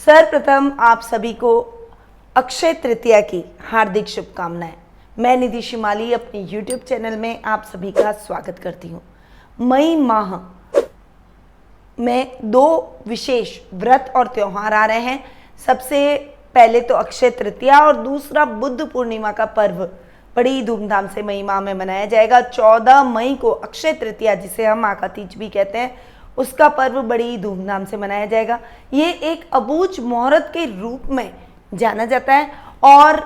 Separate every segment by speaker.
Speaker 1: सर्वप्रथम आप सभी को अक्षय तृतीया की हार्दिक शुभकामनाएं। मैं निधि शिमाली अपने YouTube चैनल में आप सभी का स्वागत करती हूँ। मई माह में दो विशेष व्रत और त्योहार आ रहे हैं। सबसे पहले तो अक्षय तृतीया और दूसरा बुद्ध पूर्णिमा का पर्व बड़ी धूमधाम से मई माह में मनाया जाएगा। 14 मई को अक्षय तृतीया, जिसे हम माँ का तीज भी कहते हैं, उसका पर्व बड़ी धूमधाम से मनाया जाएगा। ये एक अबूझ मुहूर्त के रूप में जाना जाता है और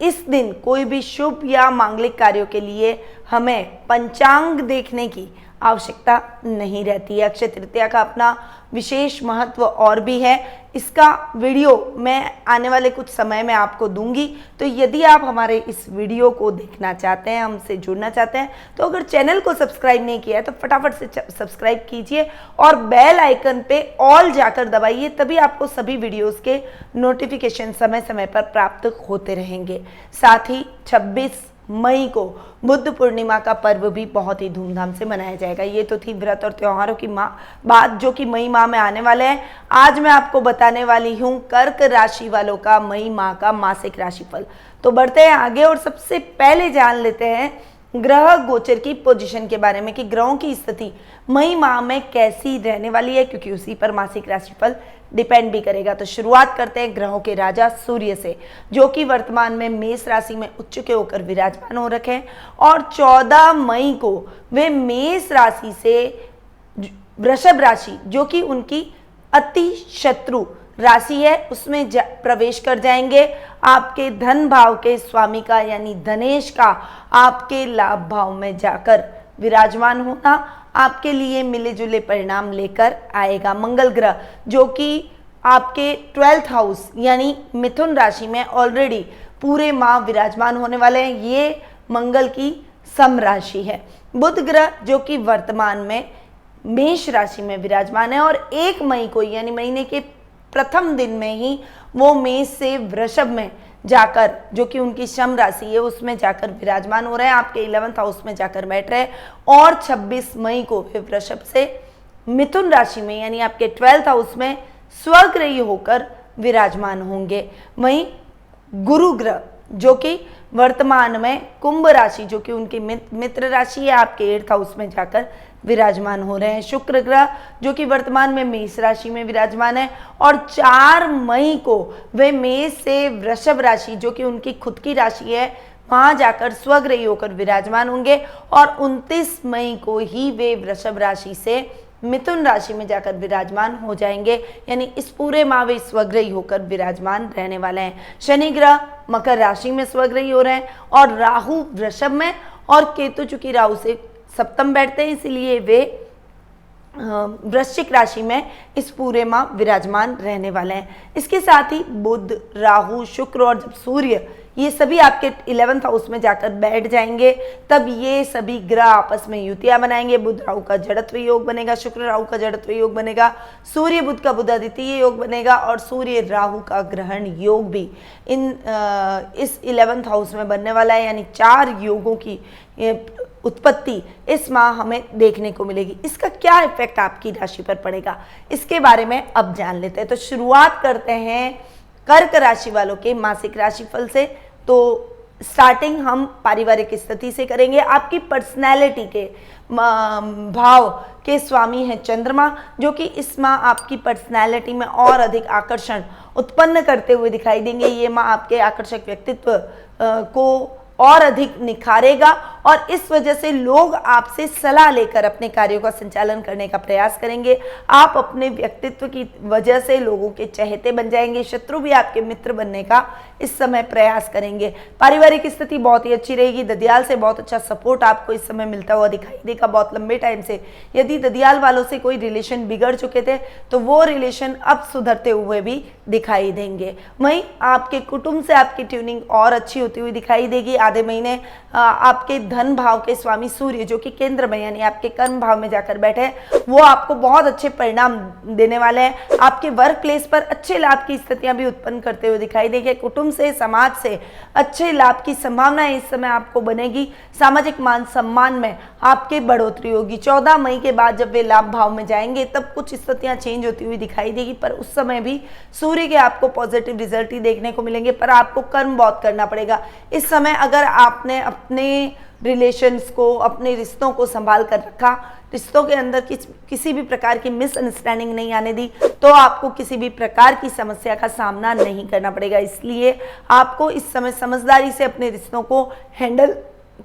Speaker 1: इस दिन कोई भी शुभ या मांगलिक कार्यों के लिए हमें पंचांग देखने की आवश्यकता नहीं रहती है। अक्षय तृतीया का अपना विशेष महत्व और भी है। इसका वीडियो मैं आने वाले कुछ समय में आपको दूंगी, तो यदि आप हमारे इस वीडियो को देखना चाहते हैं, हमसे जुड़ना चाहते हैं, तो अगर चैनल को सब्सक्राइब नहीं किया है तो फटाफट से सब्सक्राइब कीजिए और बेल आइकन पे ऑल जाकर दबाइए, तभी आपको सभी वीडियोस के नोटिफिकेशन समय समय पर प्राप्त होते रहेंगे। साथ ही 26 मई को बुद्ध पूर्णिमा का पर्व भी बहुत ही धूमधाम से मनाया जाएगा। ये तो थी व्रत और त्योहारों की बात जो कि मई माह में आने वाले हैं। आज मैं आपको बताने वाली हूँ कर्क राशि वालों का मई माह का मासिक राशिफल। तो बढ़ते हैं आगे और सबसे पहले जान लेते हैं ग्रह गोचर की पोजीशन के बारे में कि ग्रहों की स्थिति मई माह में कैसी रहने वाली है, क्योंकि उसी पर मासिक राशिफल डिपेंड भी करेगा। तो शुरुआत करते हैं ग्रहों के राजा सूर्य से, जो कि वर्तमान में मेष राशि में उच्च के होकर विराजमान हो रखे हैं और 14 मई को वे मेष राशि से वृषभ राशि, जो कि उनकी अति शत्रु राशि है, उसमें प्रवेश कर जाएंगे। आपके धन भाव के स्वामी का यानी धनेश का आपके लाभ भाव में जाकर विराजमान होना आपके लिए मिले जुले परिणाम लेकर आएगा। मंगल ग्रह, जो कि आपके 12th हाउस यानी मिथुन राशि में ऑलरेडी पूरे माह विराजमान होने वाले हैं, ये मंगल की सम राशि है। बुध ग्रह, जो कि वर्तमान में मेष राशि में विराजमान है और 1 मई को यानी महीने के प्रथम दिन में ही वो मेष से वृषभ में जाकर, जो कि उनकी शम राशि है, उसमें जाकर विराजमान हो रहे हैं, आपके 11th हाउस में जाकर बैठ रहे हैं और 26 मई को वे वृषभ से मिथुन राशि में यानी आपके 12th हाउस में स्वग्रही होकर विराजमान होंगे। वहीं गुरु ग्रह, जो कि वर्तमान में कुंभ राशि, जो कि उनकी मित्र राशि है, आपके 8th हाउस में जाकर विराजमान हो रहे हैं। शुक्र ग्रह, जो कि वर्तमान में मेष राशि में विराजमान है और 4 मई को वे मेष से वृषभ राशि, जो कि उनकी खुद की राशि है, वहां जाकर स्वग्रही होकर विराजमान होंगे और 29 मई को ही वे वृषभ राशि से मिथुन राशि में जाकर विराजमान हो जाएंगे। यानी इस पूरे माह वे स्वग्रही होकर विराजमान रहने वाले हैं। शनि ग्रह मकर राशि में स्वग्रही हो रहे हैं और राहु वृषभ में और केतु, चूंकि राहु से सप्तम बैठते हैं, इसलिए वे वृश्चिक राशि में इस पूरे माह विराजमान रहने वाले हैं। इसके साथ ही बुध, राहु, शुक्र और जब सूर्य ये सभी आपके 11th हाउस में जाकर बैठ जाएंगे, तब ये सभी ग्रह आपस में युतियां बनाएंगे। बुध राहु का जड़त्व योग बनेगा, शुक्र राहु का जड़त्व योग बनेगा, सूर्य बुध का बुधादित्य योग बनेगा और सूर्य राहु का ग्रहण योग भी इस 11th हाउस में बनने वाला है। यानी 4 योगों की उत्पत्ति इस माह हमें देखने को मिलेगी। इसका क्या इफेक्ट आपकी राशि पर पड़ेगा, इसके बारे में अब जान लेते हैं। तो शुरुआत करते हैं कर्क राशि वालों के मासिक राशिफल से। तो स्टार्टिंग हम पारिवारिक स्थिति से करेंगे। आपकी पर्सनैलिटी के भाव के स्वामी है चंद्रमा, जो कि इस माह आपकी पर्सनैलिटी में और अधिक आकर्षण उत्पन्न करते हुए दिखाई देंगे। ये माह आपके आकर्षक व्यक्तित्व को और अधिक निखारेगा और इस वजह से लोग आपसे सलाह लेकर अपने कार्यों का संचालन करने का प्रयास करेंगे। आप अपने व्यक्तित्व की वजह से लोगों के चहेते बन जाएंगे, शत्रु भी आपके मित्र बनने का इस समय प्रयास करेंगे। पारिवारिक स्थिति बहुत ही अच्छी रहेगी। ददियाल से बहुत अच्छा सपोर्ट आपको इस समय मिलता हुआ दिखाई देगा। बहुत लंबे टाइम से यदि ददियाल वालों से कोई रिलेशन बिगड़ चुके थे तो वो रिलेशन अब सुधरते हुए भी दिखाई देंगे। वहीं आपके कुटुंब से आपकी ट्यूनिंग और अच्छी होती हुई दिखाई देगी। आधे महीने आपके धन भाव के स्वामी सूर्य जो कि केंद्र में यानी आपके कर्म भाव में जाकर बैठे हैं, वो आपको बहुत अच्छे परिणाम देने वाले हैं। आपके वर्क प्लेस पर अच्छे लाभ की स्थितियां भी उत्पन्न करते हुए दिखाई देंगे। कुटुंब से, समाज से अच्छे लाभ की संभावनाएं इस समय आपको बनेगी। सामाजिक मान सम्मान में आपके बढ़ोतरी होगी। 14 मई के बाद जब वे लाभ भाव में जाएंगे तब कुछ स्थितियां चेंज होती हुई दिखाई देगी, पर उस समय भी सूर्य के आपको पॉजिटिव रिजल्ट ही देखने को मिलेंगे, पर आपको कर्म बहुत करना पड़ेगा इस समय। अगर आपने अपने रिलेशंस को, अपने रिश्तों को संभाल कर रखा, रिश्तों के अंदर किसी भी प्रकार की मिसअंडरस्टैंडिंग नहीं आने दी, तो आपको किसी भी प्रकार की समस्या का सामना नहीं करना पड़ेगा। इसलिए आपको इस समय समझदारी से अपने रिश्तों को हैंडल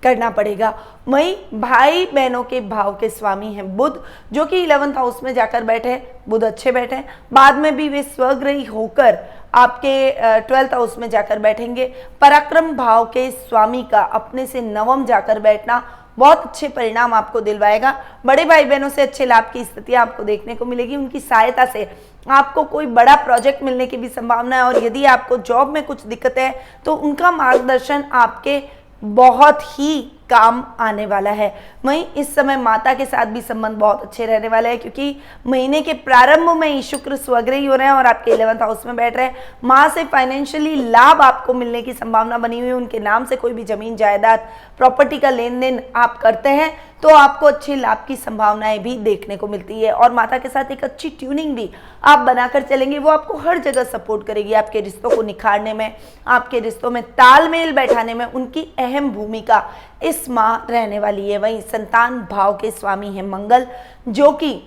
Speaker 1: करना पड़ेगा। वहीं भाई बहनों के भाव के स्वामी हैं बुध, जो कि 11th हाउस में जाकर बैठे हैं। बुध अच्छे बैठे हैं, बाद में भी वे स्वग्रही होकर आपके 12th हाउस में जाकर बैठेंगे। पराक्रम भाव के स्वामी का अपने से 9th जाकर बैठना बहुत अच्छे परिणाम आपको दिलवाएगा। बड़े भाई बहनों से अच्छे लाभ की स्थिति आपको देखने को मिलेगी। उनकी सहायता से आपको कोई बड़ा प्रोजेक्ट मिलने की भी संभावना है, और यदि आपको जॉब में कुछ दिक्कत है तो उनका मार्गदर्शन आपके बहुत ही काम आने वाला है। वहीं इस समय माता के साथ भी संबंध बहुत अच्छे रहने वाले हैं, क्योंकि महीने के प्रारंभ में ही शुक्र स्वग्रही हो रहे हैं और आपके 11th हाउस में बैठ रहे हैं। माँ से फाइनेंशियली लाभ आपको मिलने की संभावना बनी हुई है। उनके नाम से कोई भी जमीन जायदाद प्रॉपर्टी का लेन देन आप करते हैं तो आपको अच्छे लाभ की संभावनाएं भी देखने को मिलती है, और माता के साथ एक अच्छी ट्यूनिंग भी आप बनाकर चलेंगे। वो आपको हर जगह सपोर्ट करेगी। आपके रिश्तों को निखारने में, आपके रिश्तों में तालमेल बैठाने में उनकी अहम भूमिका इस माह रहने वाली है। वहीं संतान भाव के स्वामी हैं मंगल, जो कि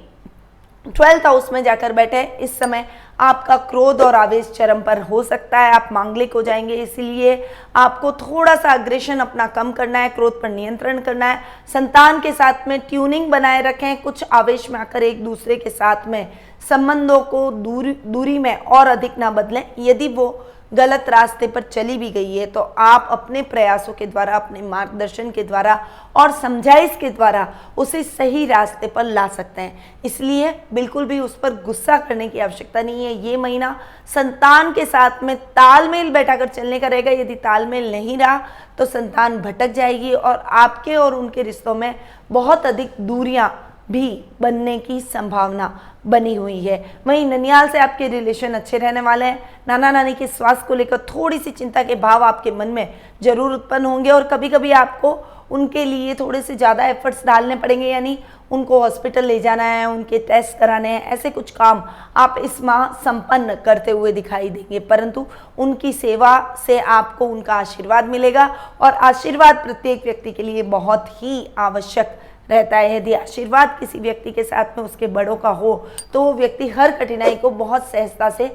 Speaker 1: 12th हाउस में जाकर बैठे। इस समय आपका क्रोध और आवेश चरम पर हो सकता है, आप मांगलिक हो जाएंगे, इसलिए आपको थोड़ा सा अग्रेशन अपना कम करना है, क्रोध पर नियंत्रण करना है। संतान के साथ में ट्यूनिंग बनाए रखें, कुछ आवेश में आकर एक दूसरे के साथ में संबंधों को दूरी में और अधिक ना बदलें। यदि वो गलत रास्ते पर चली भी गई है तो आप अपने प्रयासों के द्वारा, अपने मार्गदर्शन के द्वारा और समझाइश के द्वारा उसे सही रास्ते पर ला सकते हैं। इसलिए बिल्कुल भी उस पर गुस्सा करने की आवश्यकता नहीं है। ये महीना संतान के साथ में तालमेल बैठाकर चलने का रहेगा। यदि तालमेल नहीं रहा तो संतान भटक जाएगी और आपके और उनके रिश्तों में बहुत अधिक दूरियां भी बनने की संभावना बनी हुई है। वहीं ननियाल से आपके रिलेशन अच्छे रहने वाले हैं। नाना नानी के स्वास्थ्य को लेकर थोड़ी सी चिंता के भाव आपके मन में जरूर उत्पन्न होंगे, और कभी कभी आपको उनके लिए थोड़े से ज़्यादा एफर्ट्स डालने पड़ेंगे, यानी उनको हॉस्पिटल ले जाना है, उनके टेस्ट कराने हैं, ऐसे कुछ काम आप इस माह संपन्न करते हुए दिखाई देंगे। परंतु उनकी सेवा से आपको उनका आशीर्वाद मिलेगा, और आशीर्वाद प्रत्येक व्यक्ति के लिए बहुत ही आवश्यक रहता है। यदि आशीर्वाद किसी व्यक्ति के साथ में उसके बड़ों का हो तो वो व्यक्ति हर कठिनाई को बहुत सहजता से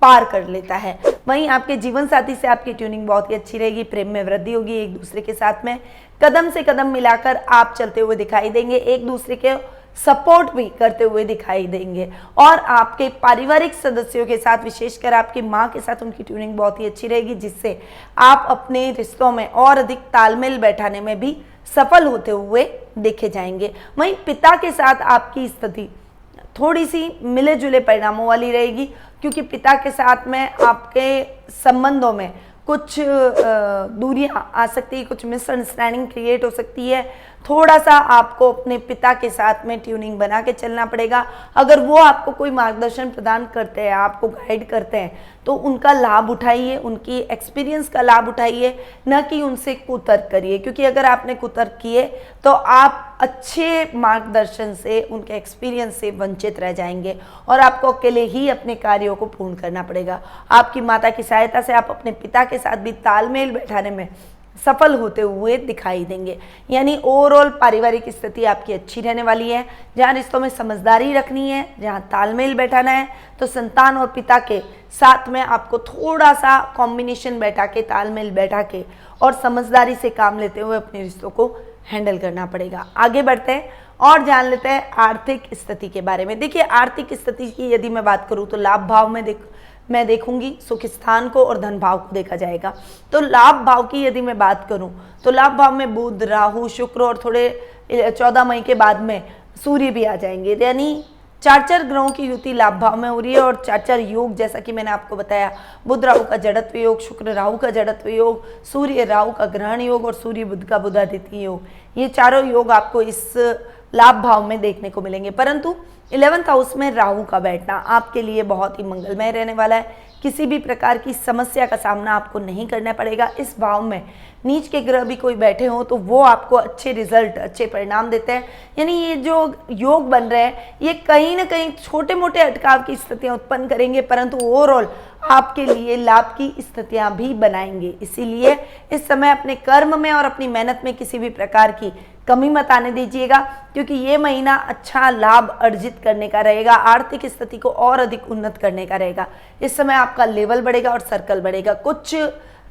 Speaker 1: पार कर लेता है। वहीं आपके जीवन साथी से आपकी ट्यूनिंग बहुत ही अच्छी रहेगी। प्रेम में वृद्धि होगी। एक दूसरे के साथ में कदम से कदम मिलाकर आप चलते हुए दिखाई देंगे। एक दूसरे के सपोर्ट भी करते हुए दिखाई देंगे, और आपके पारिवारिक सदस्यों के साथ, विशेषकर आपकी माँ के साथ उनकी ट्यूनिंग बहुत ही अच्छी रहेगी, जिससे आप अपने रिश्तों में और अधिक तालमेल बैठाने में भी सफल होते हुए देखे जाएंगे। वहीं पिता के साथ आपकी स्थिति थोड़ी सी मिले जुले परिणामों वाली रहेगी, क्योंकि पिता के साथ में आपके संबंधों में कुछ दूरियां आ सकती है, कुछ मिसअंडरस्टैंडिंग क्रिएट हो सकती है। थोड़ा सा आपको अपने पिता के साथ में ट्यूनिंग बना के चलना पड़ेगा। अगर वो आपको कोई मार्गदर्शन प्रदान करते हैं, आपको गाइड करते हैं, तो उनका लाभ उठाइए, उनकी एक्सपीरियंस का लाभ उठाइए, न कि उनसे कुतर्क करिए, क्योंकि अगर आपने कुतर्क किए तो आप अच्छे मार्गदर्शन से, उनके एक्सपीरियंस से वंचित रह जाएंगे, और आपको अकेले ही अपने कार्यों को पूर्ण करना पड़ेगा। आपकी माता की सहायता से आप अपने पिता के साथ भी तालमेल बैठाने में सफल होते हुए दिखाई देंगे। यानी ओवरऑल पारिवारिक स्थिति आपकी अच्छी रहने वाली है। जहाँ रिश्तों में समझदारी रखनी है, जहाँ तालमेल बैठाना है, तो संतान और पिता के साथ में आपको थोड़ा सा कॉम्बिनेशन बैठा के, तालमेल बैठा के और समझदारी से काम लेते हुए अपने रिश्तों को हैंडल करना पड़ेगा। आगे बढ़ते हैं और जान लेते हैं आर्थिक स्थिति के बारे में। देखिए, आर्थिक स्थिति की यदि मैं बात करूँ तो लाभ भाव में मैं देखूंगी सुख स्थान को और धन भाव को देखा जाएगा। तो लाभ भाव की यदि मैं बात करूं तो लाभ भाव में बुध, राहु, शुक्र और थोड़े 14 मई के बाद में सूर्य भी आ जाएंगे। यानी चार ग्रहों की युति लाभ भाव में हो रही है और चार योग, जैसा कि मैंने आपको बताया, बुध राहु का जड़त्व योग, शुक्र राहु का जड़त्व योग, सूर्य राहु का ग्रहण योग और सूर्य बुध का बुधादित्य योग, ये चारों योग आपको इस लाभ भाव में देखने को मिलेंगे। परंतु 11th हाउस में राहु का बैठना आपके लिए बहुत ही मंगलमय रहने वाला है। किसी भी प्रकार की समस्या का सामना आपको नहीं करना पड़ेगा। इस भाव में नीच के ग्रह भी कोई बैठे हो तो वो आपको अच्छे रिजल्ट, अच्छे परिणाम देते हैं। यानी ये जो योग बन रहे हैं ये कहीं ना कहीं छोटे मोटे अटकाव की स्थितियां उत्पन्न करेंगे, परंतु ओवरऑल आपके लिए लाभ की स्थितियां भी बनाएंगे। इसीलिए इस समय अपने कर्म में और अपनी मेहनत में किसी भी प्रकार की कमी मत आने दीजिएगा, क्योंकि ये महीना अच्छा लाभ अर्जित करने का रहेगा, आर्थिक स्थिति को और अधिक उन्नत करने का रहेगा। इस समय आपका लेवल बढ़ेगा और सर्कल बढ़ेगा। कुछ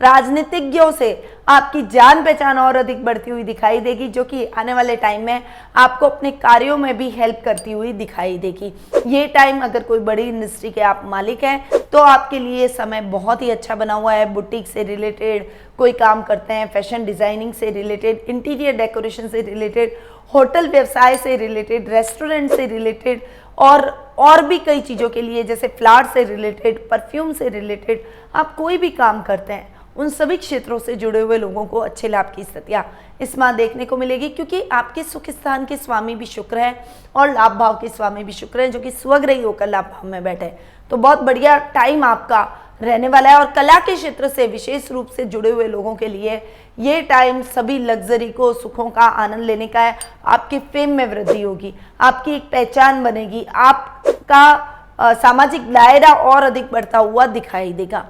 Speaker 1: राजनीतिज्ञों से आपकी जान पहचान और अधिक बढ़ती हुई दिखाई देगी, जो कि आने वाले टाइम में आपको अपने कार्यों में भी हेल्प करती हुई दिखाई देगी। ये टाइम, अगर कोई बड़ी इंडस्ट्री के आप मालिक हैं तो आपके लिए समय बहुत ही अच्छा बना हुआ है। बुटीक से रिलेटेड कोई काम करते हैं, फैशन डिजाइनिंग से रिलेटेड, इंटीरियर डेकोरेशन से रिलेटेड, होटल व्यवसाय से रिलेटेड, रेस्टोरेंट से रिलेटेड और भी कई चीज़ों के लिए, जैसे फ्लावर से रिलेटेड, परफ्यूम से रिलेटेड, आप कोई भी काम करते हैं उन सभी क्षेत्रों से जुड़े हुए लोगों को अच्छे लाभ की स्थितियां इस माह देखने को मिलेगी, क्योंकि आपके सुख स्थान के स्वामी भी शुक्र है और लाभ भाव के स्वामी भी शुक्र है, जो कि स्वग्रही होकर लाभ भाव में बैठे। तो बहुत बढ़िया टाइम आपका रहने वाला है। और कला के क्षेत्र से विशेष रूप से जुड़े हुए लोगों के लिए ये टाइम सभी लग्जरी को, सुखों का आनंद लेने का है। आपकी फेम में वृद्धि होगी, आपकी एक पहचान बनेगी, आपका सामाजिक दायरा और अधिक बढ़ता हुआ दिखाई देगा।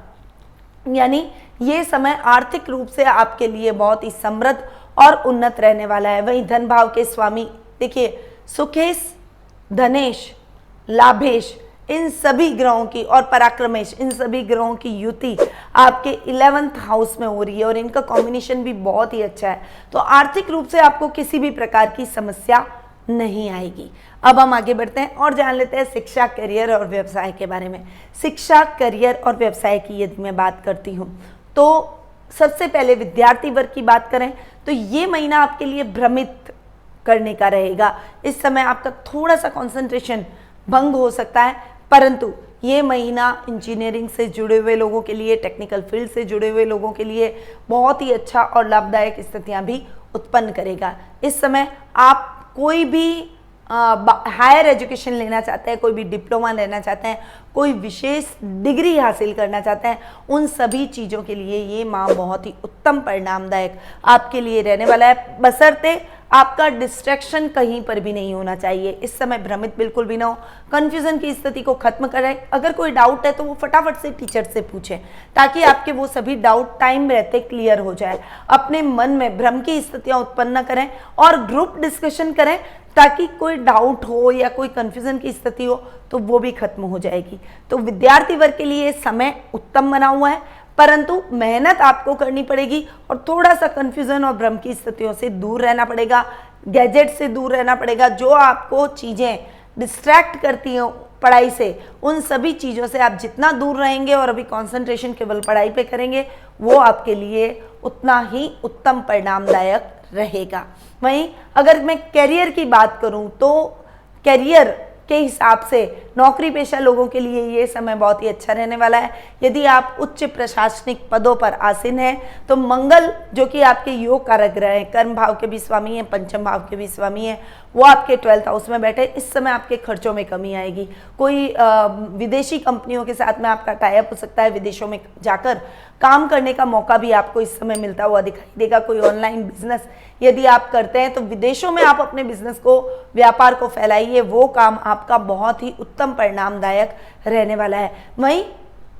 Speaker 1: यानी ये समय आर्थिक रूप से आपके लिए बहुत ही समृद्ध और उन्नत रहने वाला है। वहीं धन भाव के स्वामी देखिए, सुखेश, धनेश, लाभेश, इन सभी ग्रहों की, और पराक्रमेश, इन सभी ग्रहों की युति आपके 11th हाउस में हो रही है और इनका कॉम्बिनेशन भी बहुत ही अच्छा है। तो आर्थिक रूप से आपको किसी भी प्रकार की समस्या नहीं आएगी। अब हम आगे बढ़ते हैं और जान लेते हैं शिक्षा, करियर और व्यवसाय के बारे में। शिक्षा, करियर और व्यवसाय की यदि मैं बात करती हूँ तो सबसे पहले विद्यार्थी वर्ग की बात करें तो ये महीना आपके लिए भ्रमित करने का रहेगा। इस समय आपका थोड़ा सा कंसंट्रेशन भंग हो सकता है, परंतु ये महीना इंजीनियरिंग से जुड़े हुए लोगों के लिए, टेक्निकल फील्ड से जुड़े हुए लोगों के लिए बहुत ही अच्छा और लाभदायक स्थितियां भी उत्पन्न करेगा। इस समय आप कोई भी हायर एजुकेशन लेना चाहते हैं, कोई भी डिप्लोमा लेना चाहते हैं, कोई विशेष डिग्री हासिल करना चाहते हैं, उन सभी चीज़ों के लिए ये माह बहुत ही उत्तम परिणामदायक आपके लिए रहने वाला है। बशर्ते आपका डिस्ट्रैक्शन कहीं पर भी नहीं होना चाहिए। इस समय भ्रमित बिल्कुल भी ना हो, कंफ्यूजन की स्थिति को खत्म करें। अगर कोई डाउट है तो वो फटाफट से टीचर से पूछें, ताकि आपके वो सभी डाउट टाइम रहते क्लियर हो जाए। अपने मन में भ्रम की स्थितियां उत्पन्न न करें और ग्रुप डिस्कशन करें, ताकि कोई डाउट हो या कोई कंफ्यूजन की स्थिति हो तो वो भी खत्म हो जाएगी। तो विद्यार्थी वर्ग के लिए समय उत्तम बना हुआ है, परंतु मेहनत आपको करनी पड़ेगी और थोड़ा सा कंफ्यूजन और भ्रम की स्थितियों से दूर रहना पड़ेगा, गैजेट से दूर रहना पड़ेगा। जो आपको चीज़ें डिस्ट्रैक्ट करती हैं पढ़ाई से, उन सभी चीज़ों से आप जितना दूर रहेंगे और अभी कंसंट्रेशन केवल पढ़ाई पे करेंगे, वो आपके लिए उतना ही उत्तम परिणामदायक रहेगा। वहीं अगर मैं करियर की बात करूं तो करियर के हिसाब से नौकरी पेशा लोगों के लिए ये समय बहुत ही अच्छा रहने वाला है। यदि आप उच्च प्रशासनिक पदों पर आसीन हैं तो मंगल, जो कि आपके योग कारक ग्रह हैं, कर्म भाव के भी स्वामी हैं, पंचम भाव के भी स्वामी हैं, वो आपके 12th हाउस में बैठे। इस समय आपके खर्चों में कमी आएगी। कोई विदेशी कंपनियों के साथ में आपका टाई अप हो सकता है, विदेशों में जाकर काम करने का मौका भी आपको इस समय मिलता हुआ दिखाई देगा। कोई ऑनलाइन बिजनेस यदि आप करते हैं तो विदेशों में आप अपने बिजनेस को, व्यापार को फैलाइए, वो काम आपका बहुत ही उत्तम परिणामदायक रहने वाला है। वहीं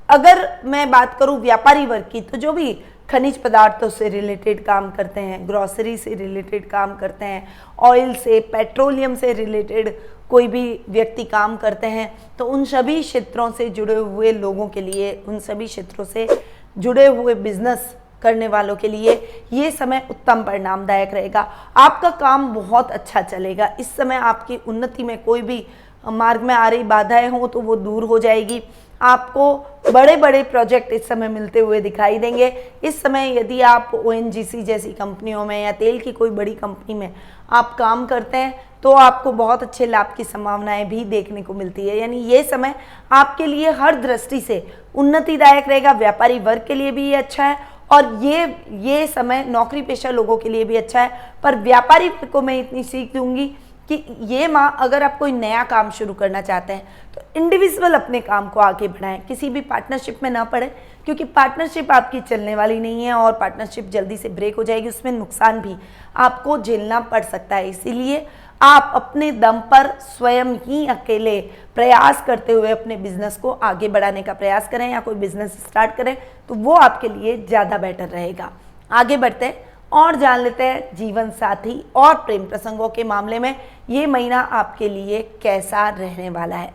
Speaker 1: अगर मैं बात करूं व्यापारी वर्ग की, तो जो भी खनिज पदार्थों से रिलेटेड काम करते हैं, ग्रोसरी से रिलेटेड काम करते हैं, ऑयल से, पेट्रोलियम से रिलेटेड कोई भी व्यक्ति काम करते हैं, तो उन सभी क्षेत्रों से जुड़े हुए लोगों के लिए, उन सभी क्षेत्रों से जुड़े हुए बिजनेस करने वालों के लिए ये समय उत्तम परिणामदायक रहेगा। आपका काम बहुत अच्छा चलेगा। इस समय आपकी उन्नति में कोई भी मार्ग में आ रही बाधाएं हों तो वो दूर हो जाएगी। आपको बड़े बड़े प्रोजेक्ट इस समय मिलते हुए दिखाई देंगे। इस समय यदि आप ONGC जैसी कंपनियों में या तेल की कोई बड़ी कंपनी में आप काम करते हैं तो आपको बहुत अच्छे लाभ की संभावनाएं भी देखने को मिलती है। यानी ये समय आपके लिए हर दृष्टि से उन्नतिदायक रहेगा। व्यापारी वर्ग के लिए भी ये अच्छा है और ये समय नौकरी पेशा लोगों के लिए भी अच्छा है। पर व्यापारी वर्ग को मैं इतनी सीख दूंगी कि ये माह अगर आप कोई नया काम शुरू करना चाहते हैं तो इंडिविजुअल अपने काम को आगे बढ़ाएं, किसी भी पार्टनरशिप में ना पड़े, क्योंकि पार्टनरशिप आपकी चलने वाली नहीं है और पार्टनरशिप जल्दी से ब्रेक हो जाएगी, उसमें नुकसान भी आपको झेलना पड़ सकता है। इसीलिए आप अपने दम पर स्वयं ही अकेले प्रयास करते हुए अपने बिजनेस को आगे बढ़ाने का प्रयास करें या कोई बिजनेस स्टार्ट करें तो वो आपके लिए ज़्यादा बेटर रहेगा। आगे बढ़ते हैं और जान लेते हैं जीवन साथी और प्रेम प्रसंगों के मामले में ये महीना आपके लिए कैसा रहने वाला है।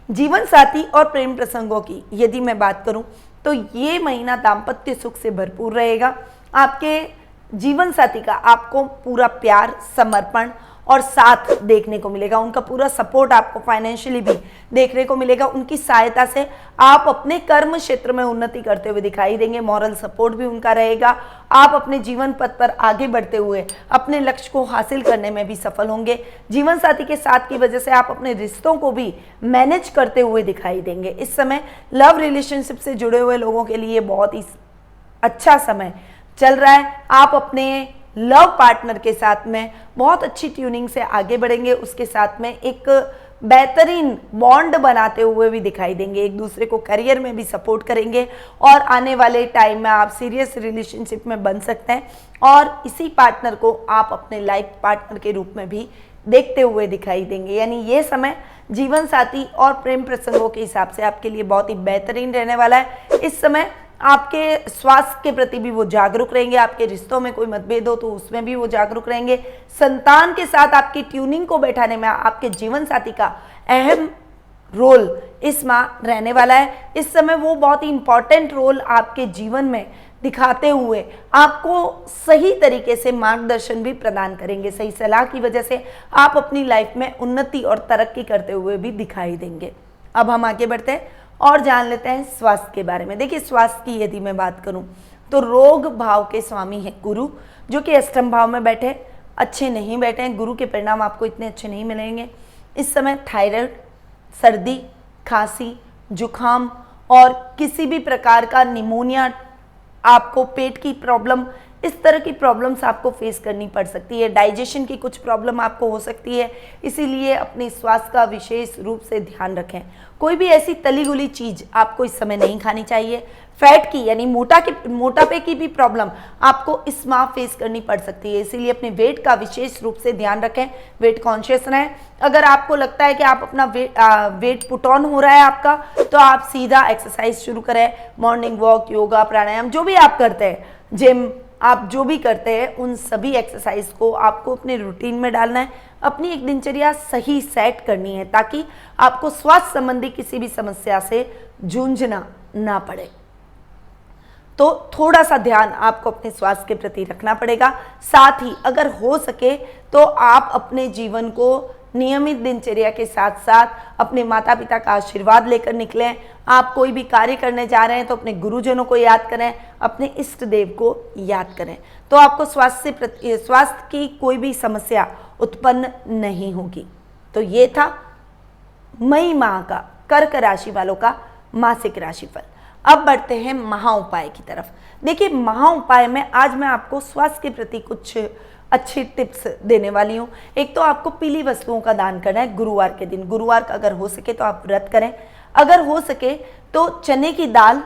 Speaker 1: जीवन साथी और प्रेम प्रसंगों की यदि मैं बात करूं तो ये महीना दाम्पत्य सुख से भरपूर रहेगा। आपके जीवन साथी का आपको पूरा प्यार, समर्पण और साथ देखने को मिलेगा। उनका पूरा सपोर्ट आपको फाइनेंशियली भी देखने को मिलेगा। उनकी सहायता से आप अपने कर्म क्षेत्र में उन्नति करते हुए दिखाई देंगे। मॉरल सपोर्ट भी उनका रहेगा। आप अपने जीवन पथ पर आगे बढ़ते हुए अपने लक्ष्य को हासिल करने में भी सफल होंगे। जीवन साथी के साथ की वजह से आप अपने रिश्तों को भी मैनेज करते हुए दिखाई देंगे। इस समय लव रिलेशनशिप से जुड़े हुए लोगों के लिए बहुत ही अच्छा समय चल रहा है। आप अपने लव पार्टनर के साथ में बहुत अच्छी ट्यूनिंग से आगे बढ़ेंगे। उसके साथ में एक बेहतरीन बॉन्ड बनाते हुए भी दिखाई देंगे। एक दूसरे को करियर में भी सपोर्ट करेंगे और आने वाले टाइम में आप सीरियस रिलेशनशिप में बन सकते हैं और इसी पार्टनर को आप अपने लाइफ पार्टनर के रूप में भी देखते हुए दिखाई देंगे। यानी ये समय जीवन साथी और प्रेम प्रसंगों के हिसाब से आपके लिए बहुत ही बेहतरीन रहने वाला है। इस समय आपके स्वास्थ्य के प्रति भी वो जागरूक रहेंगे। आपके रिश्तों में कोई मतभेद हो तो उसमें भी वो जागरूक रहेंगे। संतान के साथ आपकी ट्यूनिंग को बैठाने में आपके जीवन साथी का अहम रोल इस माह रहने वाला है। इस समय वो बहुत ही इंपॉर्टेंट रोल आपके जीवन में दिखाते हुए आपको सही तरीके से मार्गदर्शन भी प्रदान करेंगे। सही सलाह की वजह से आप अपनी लाइफ में उन्नति और तरक्की करते हुए भी दिखाई देंगे। अब हम आगे बढ़ते हैं और जान लेते हैं स्वास्थ्य के बारे में। देखिए, स्वास्थ्य की यदि मैं बात करूं तो रोग भाव के स्वामी है गुरु, जो कि अष्टम भाव में बैठे अच्छे नहीं बैठे हैं। गुरु के परिणाम आपको इतने अच्छे नहीं मिलेंगे। इस समय थायराइड, सर्दी, खांसी, जुखाम और किसी भी प्रकार का निमोनिया, आपको पेट की प्रॉब्लम, इस तरह की प्रॉब्लम्स आपको फेस करनी पड़ सकती है। डाइजेशन की कुछ प्रॉब्लम आपको हो सकती है, इसीलिए अपने स्वास्थ्य का विशेष रूप से ध्यान रखें। कोई भी ऐसी तली गुली चीज़ आपको इस समय नहीं खानी चाहिए। फैट की यानी मोटापे की भी प्रॉब्लम आपको इस माह फेस करनी पड़ सकती है, इसीलिए अपने वेट का विशेष रूप से ध्यान रखें। वेट कॉन्शियस रहें। अगर आपको लगता है कि आप अपना वेट पुट ऑन हो रहा है आपका, तो आप सीधा एक्सरसाइज शुरू करें। मॉर्निंग वॉक, योगा, प्राणायाम, जो भी आप करते हैं, जिम, आप जो भी करते हैं, उन सभी एक्सरसाइज को आपको अपने रूटीन में डालना है। अपनी एक दिनचर्या सही सेट करनी है ताकि आपको स्वास्थ्य संबंधी किसी भी समस्या से जूझना ना पड़े। तो थोड़ा सा ध्यान आपको अपने स्वास्थ्य के प्रति रखना पड़ेगा। साथ ही अगर हो सके तो आप अपने जीवन को नियमित दिनचर्या के साथ साथ अपने माता पिता का आशीर्वाद लेकर निकलें। आप कोई भी कार्य करने जा रहे हैं तो अपने गुरुजनों को याद करें, अपने इष्ट देव को याद करें, तो आपको स्वास्थ्य की कोई भी समस्या उत्पन्न नहीं होगी। तो ये था मई माह का कर्क राशि वालों का मासिक राशिफल। अब बढ़ते हैं महा उपाय की तरफ। देखिए, महा उपाय में आज मैं आपको स्वास्थ्य के प्रति कुछ अच्छी टिप्स देने वाली हूँ। एक तो आपको पीली वस्तुओं का दान करना है गुरुवार के दिन। गुरुवार का अगर हो सके तो आप व्रत करें। अगर हो सके तो चने की दाल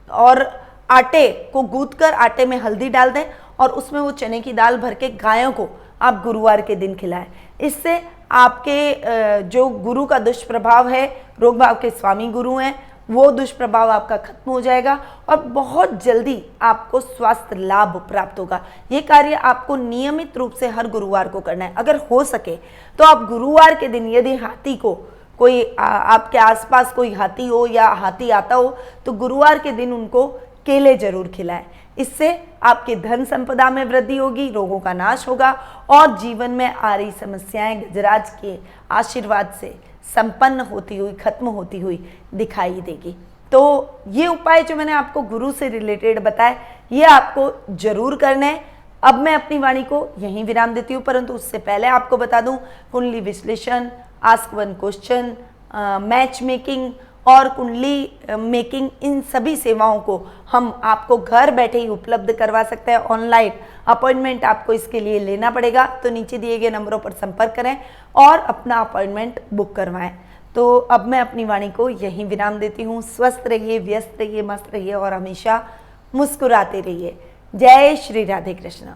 Speaker 1: और आटे को गूंथकर आटे में हल्दी डाल दें और उसमें वो चने की दाल भर के गायों को आप गुरुवार के दिन खिलाएं। इससे आपके जो गुरु का दुष्प्रभाव है, रोग भाव के स्वामी गुरु हैं, वो दुष्प्रभाव आपका खत्म हो जाएगा और बहुत जल्दी आपको स्वास्थ्य लाभ प्राप्त होगा। ये कार्य आपको नियमित रूप से हर गुरुवार को करना है। अगर हो सके तो आप गुरुवार के दिन यदि हाथी को कोई आपके आसपास कोई हाथी हो या हाथी आता हो तो गुरुवार के दिन उनको केले जरूर खिलाएं। इससे आपके धन संपदा में वृद्धि होगी, रोगों का नाश होगा और जीवन में आ रही समस्याएं गजराज के आशीर्वाद से संपन्न होती हुई, खत्म होती हुई दिखाई देगी। तो ये उपाय जो मैंने आपको गुरु से रिलेटेड बताए, ये आपको जरूर करना है। अब मैं अपनी वाणी को यहीं विराम देती हूँ, परंतु उससे पहले आपको बता दूं, कुंडली विश्लेषण, ask one question, match making और कुंडली मेकिंग, इन सभी सेवाओं को हम आपको घर बैठे ही उपलब्ध करवा सकते हैं। ऑनलाइन अपॉइंटमेंट आपको इसके लिए लेना पड़ेगा, तो नीचे दिए गए नंबरों पर संपर्क करें और अपना अपॉइंटमेंट बुक करवाएं। तो अब मैं अपनी वाणी को यहीं विराम देती हूँ। स्वस्थ रहिए, व्यस्त रहिए, मस्त रहिए और हमेशा मुस्कुराते रहिए। जय श्री राधे कृष्ण।